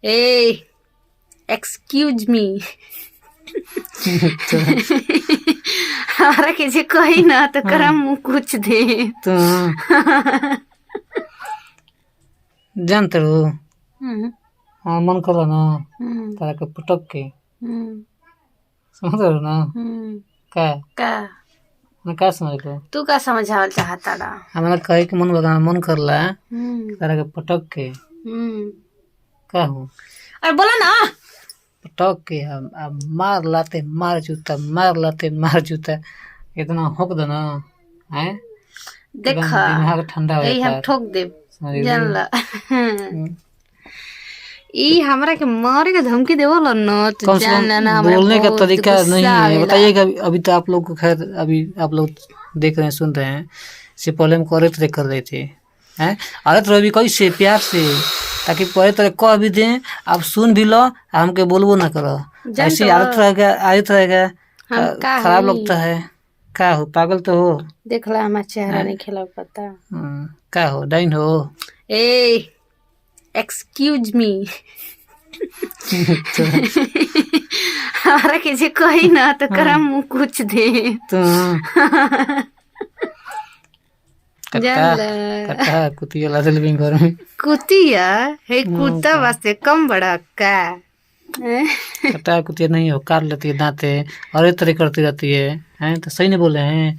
ए excuse me हमारा के जे कही ना तो करा मुँह कुछ दे तो जानते हो हाँ मन कर ना तारा के पटक के समझ रहे हो ना का का मैं का समझ लो तू का समझावल चाहता ना हमारा कहे के मन करला तारा के पटक के का हो अरे बोला ना पटक के अब मार लाते मार जूता इतना होक दो ना है देखा दिमाग ठंडा हो यही हम जाता ठोक दे है जानला ई हमरा के मारे के धमकी देवल न तो कम से जान कम ना हमरा बोलने का बहुत तरीका गुस्सा नहीं है आवेला। बताइए कि अभी तो आप लोग को खैर अभी आप लोग देख रहे हैं सुन रहे हैं इससे पहले हम करे थे कर रहे थे हैं अरे तो अभी कैसे प्यार से ताकि पहले तरह कह भी दें आप सुन भी लो हमके बोलबो ना करो ऐसी आदत रहेगा हम का खराब हई? लगता है का हो पागल तो हो देखला हमारा चेहरा नहीं खिला पता का हो डाइन हो ए एक्सक्यूज मी हमारा के जे कही ना तो करा मुँह कुछ दे तो जानला कट्टा कुतिया लादल भी घर में कुतिया हे कुत्ता वास्ते कम बड़ा का कटा कुतिया नहीं हो काट लेती है दांते और ये तरह करती रहती है हैं तो सही नहीं बोले हैं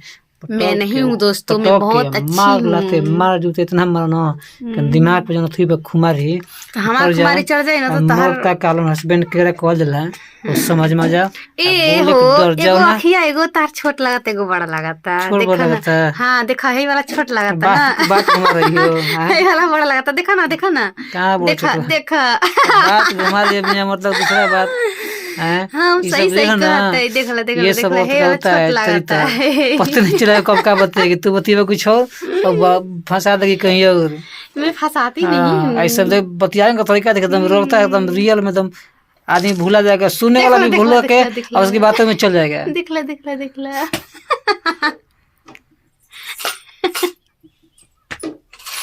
मैं नहीं हूँ दोस्तों मैं बहुत अच्छी मार लाते हूँ मार जूते इतना मारना कि दिमाग पे जन थी पे खुमारी तो हमारा कुमारी चढ़ जाए ना तो मोर का कालन हस्बैंड के कॉल दिला वो समझ में जा ए हो एगो अखिया एगो तार छोट लागत एगो बड़ा लागता छोड़ देखा बड़ा ना लगता हाँ देखा हे वाला छोट लागता ना बात घुमा रही हो हे वाला बड़ा लागता देखा ना कहाँ बोल देखा देखा बात घुमा रही है मतलब दूसरा बात हैं हाँ ये सही सब सही देखो ना, कहता है देखला देखला ये सब देखला हे वाला होता छोट है लागता है पता नहीं चला कब का बताएगी तू बतिएगा कुछ हो और फंसा देगी कहीं और मैं फंसाती नहीं हूँ ऐसा देख बतियाने का तरीका देख एकदम रोता है एकदम रियल में एकदम आदमी भूला जाएगा सुनने वाला भी भूल के और उसकी बातों में चल जाएगा देखला देखला देखला